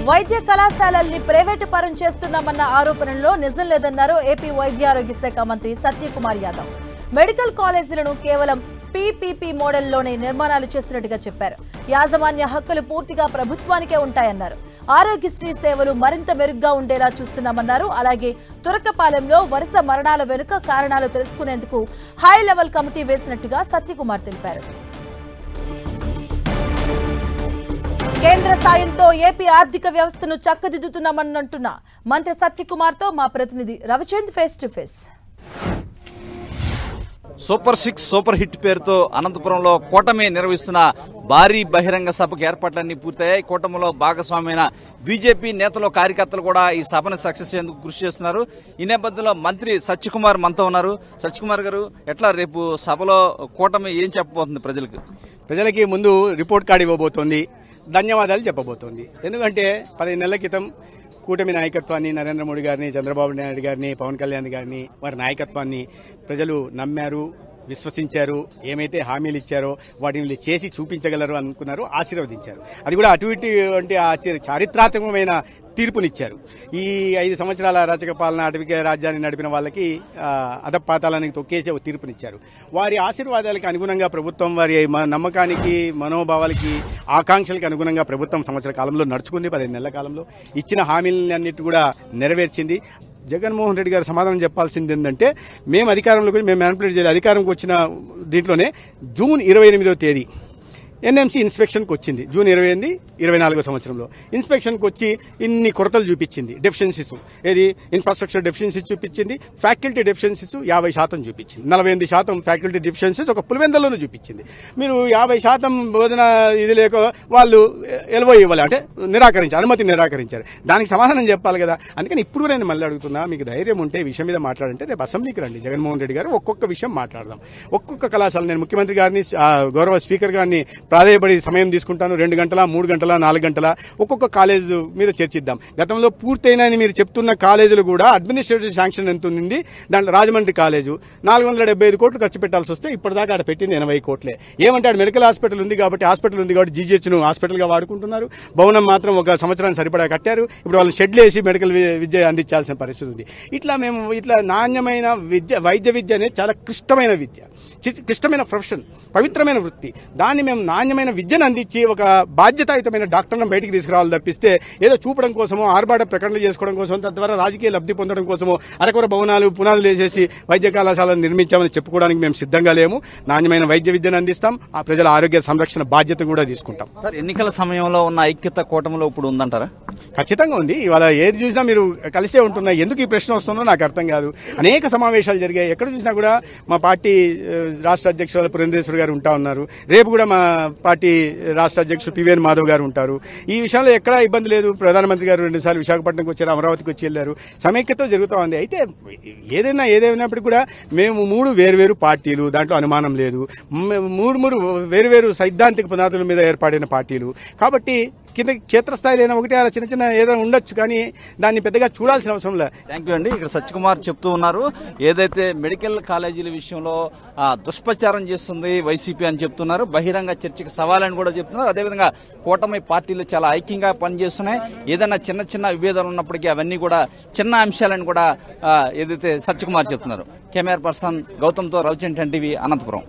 వైద్య కళాశాలల్ని ప్రైవేటు పరం చేస్తున్నామన్న ఆరోపణల్లో నిజం లేదన్నారు ఏపీ వైద్య ఆరోగ్య శాఖ మంత్రి సత్యకుమార్ యాదవ్. మెడికల్ కాలేజీలను కేవలం పీపీపీ మోడల్లోనే నిర్మాణాలు చేస్తున్నట్టుగా చెప్పారు. యాజమాన్య హక్కులు పూర్తిగా ప్రభుత్వానికే ఉంటాయన్నారు. ఆరోగ్యశ్రీ సేవలు మరింత మెరుగ్గా ఉండేలా చూస్తున్నామన్నారు. అలాగే తురకపాలెంలో వరుస మరణాల వెనుక కారణాలు తెలుసుకునేందుకు హై లెవెల్ కమిటీ వేసినట్టుగా సత్యకుమార్ తెలిపారు. కేంద్ర సాయంతో ఏపీ ఆర్థిక వ్యవస్థను చక్కదిద్దుతున్నామన్నంటున్న మంత్రి సత్యకుమార్ తో మా ప్రతినిధి Ravichand face to face. Super 6 super hit పేరుతో అనంతపురంలో కూటమి నిర్వహిస్తున్న భారీ బహిరంగ సభకు ఏర్పాట్లన్నీ పూర్తయ్యాయి. కూటమిలో భాగస్వామైన బీజేపీ నేతలు కార్యకర్తలు కూడా ఈ సభను సక్సెస్ చేసేందుకు కృషి చేస్తున్నారు. ఈ నేపథ్యంలో మంత్రి సత్యకుమార్ మనతో ఉన్నారు. సత్యకుమార్ గారు, ఎట్లా రేపు సభలో కూటమి ఏం చెప్పబోతుంది ప్రజలకి ముందు రిపోర్ట్ కార్డు ఇవ్వబోతోంది, ధన్యవాదాలు చెప్పబోతోంది. ఎందుకంటే 10 నెలల క్రితం కూటమి నాయకత్వాన్ని, నరేంద్ర మోడీ గారిని, చంద్రబాబు నాయుడు గారిని, పవన్ కళ్యాణ్ గారిని, వారి నాయకత్వాన్ని ప్రజలు నమ్మారు, విశ్వసించారు. ఏమైతే హామీలు ఇచ్చారో వాటిని చేసి చూపించగలరు అనుకున్నారు, ఆశీర్వదించారు. అది కూడా అటువంటి చారిత్రాత్మకమైన తీర్పునిచ్చారు. ఈ 5 సంవత్సరాల అరాచక పాలన, అటవిక రాజ్యాన్ని నడిపిన వాళ్ళకి అధపాతాలానికి తొక్కేసి ఒక తీర్పునిచ్చారు. వారి ఆశీర్వాదాలకు అనుగుణంగా ప్రభుత్వం, వారి నమ్మకానికి, మనోభావాలకి, ఆకాంక్షలకు అనుగుణంగా ప్రభుత్వం సంవత్సర కాలంలో నడుచుకుంది. 15 నెలల కాలంలో ఇచ్చిన హామీలన్నిటి కూడా నెరవేర్చింది. జగన్మోహన్ రెడ్డి గారు సమాధానం చెప్పాల్సింది ఏంటంటే, మేము అధికారంలోకి మ్యానిపులేట్ చేయాలి. అధికారంకి వచ్చిన దీంట్లోనే జూన్ 28వ తేదీ ఎన్ఎంసీ ఇన్స్పెక్షన్కి వచ్చింది. జూన్ 28, 24వ సంవత్సరంలో ఇన్స్పెక్షన్కి వచ్చి ఇన్ని కొరతలు చూపించింది. డెఫిషియన్సీస్, ఏది ఇన్ఫ్రాస్ట్రక్చర్ డెఫిషియన్సీస్ చూపించింది, ఫ్యాకల్టీ డెఫిషియన్సీస్ 50% చూపించింది. 48% ఫ్యాకల్టీ డెఫిషియన్సీస్ ఒక పులివెందల్లోనూ చూపించింది. మీరు 50% బోధన ఇది లేక వాళ్ళు ఎల్వో ఇవ్వాలి అంటే అనుమతి నిరాకరించారు. దానికి సమాధానం చెప్పాలి కదా. అందుకని ఇప్పుడు నేను మళ్ళీ అడుగుతున్నా, మీకు ధైర్యం ఉంటే ఈ విషయం మీద మాట్లాడంటే రేపు అసెంబ్లీకి రండి. జగన్మోహన్ రెడ్డి గారు ఒక్కొక్క విషయం మాట్లాడదాం. ఒక్కొక్క కళాశాల నేను ముఖ్యమంత్రి గారిని, గౌరవ స్పీకర్ గారిని ప్రాధాయపడి సమయం తీసుకుంటాను. 2 గంటల, 3 గంటల, 4 గంటల ఒక్కొక్క కాలేజీ మీద చర్చిద్దాం. గతంలో పూర్తయిన మీరు చెప్తున్న కాలేజీలు కూడా అడ్మినిస్ట్రేటివ్ శాంక్షన్ ఎంత ఉంది? దాంట్లో రాజమండ్రి కాలేజు 475 కోట్లు ఖర్చు పెట్టాల్సి వస్తే ఇప్పటిదాకా ఆడ పెట్టింది 80 కోట్లే. ఏమంటే ఆడ మెడికల్ హాస్పిటల్ ఉంది కాబట్టి జీజీహెచ్ను హాస్పిటల్గా వాడుకుంటున్నారు. భవనం మాత్రం ఒక సంవత్సరానికి సరిపడా కట్టారు. ఇప్పుడు వాళ్ళు షెడ్లు వేసి మెడికల్ విద్య అందించాల్సిన పరిస్థితి ఉంది. ఇట్లా నాణ్యమైన విద్య, వైద్య విద్య అనేది చాలా క్లిష్టమైన విద్య, క్లిష్టమైన ప్రొఫెషన్, పవిత్రమైన వృత్తి. దాన్ని మేము నాణ్యమైన విద్యను అందించి ఒక బాధ్యతాయుతమైన డాక్టర్లను బయటికి తీసుకురావాలి తప్పిస్తే ఏదో చూపడం కోసమో, ఆర్భాట ప్రకటనలు చేసుకోవడం కోసం, తద్వారా రాజకీయ లబ్ధి పొందడం కోసమో అరకొర భవనాలు, పునాదులు వేసేసి వైద్య కళాశాలను నిర్మించామని చెప్పుకోవడానికి మేము సిద్ధంగా లేము. నాణ్యమైన వైద్య విద్యను అందిస్తాం, ఆ ప్రజల ఆరోగ్య సంరక్షణ బాధ్యత కూడా తీసుకుంటాం. సార్, ఎన్నికల సమయంలో ఉన్న ఐక్యత కూటమిలో ఇప్పుడు ఉందంటారా? ఖచ్చితంగా ఉంది. ఇవాళ ఏది చూసినా మీరు కలిసే ఉంటున్నాయి. ఎందుకు ఈ ప్రశ్న వస్తుందో నాకు అర్థం కాదు. అనేక సమావేశాలు జరిగాయి. ఎక్కడ చూసినా కూడా మా పార్టీ రాష్ట్ర అధ్యక్షురాలు పురంధేశ్వరి గారు ఉంటా ఉన్నారు. రేపు కూడా మా పార్టీ రాష్ట్ర అధ్యక్షుడు పివిఎన్ మాధవ్ గారు ఉంటారు. ఈ విషయంలో ఎక్కడా ఇబ్బంది లేదు. ప్రధానమంత్రి గారు 2 సార్లు విశాఖపట్నంకి వచ్చారు, అమరావతికి వచ్చి వెళ్లారు. సమైక్యతో జరుగుతూ ఉంది. అయితే ఏదైనప్పటికీ కూడా మేము 3 వేరువేరు పార్టీలు, దాంట్లో అనుమానం లేదు. 3 వేరువేరు సైద్ధాంతిక పునాదుల మీద ఏర్పడిన పార్టీలు కాబట్టి కింద క్షేత్రస్థాయిలో అయినా ఒకటి అలా చిన్న ఏదైనా ఉండొచ్చు, కానీ దాన్ని పెద్దగా చూడాల్సిన అవసరం లేదు. థ్యాంక్ యూ అండి. ఇక్కడ సత్యకుమార్ చెప్తూ ఉన్నారు, ఏదైతే మెడికల్ కాలేజీల విషయంలో దుష్ప్రచారం చేస్తుంది వైసీపీ అని చెప్తున్నారు. బహిరంగ చర్చకు సవాలని కూడా చెప్తున్నారు. అదేవిధంగా కూటమి పార్టీలు చాలా ఐక్యంగా పనిచేస్తున్నాయి. ఏదైనా చిన్న విభేదాలు ఉన్నప్పటికీ అవన్నీ కూడా చిన్న అంశాలని కూడా ఏదైతే సత్యకుమార్ చెప్తున్నారు. కెమెరా పర్సన్ గౌతమ్తో రవిచంద్ టీవీ, అనంతపురం.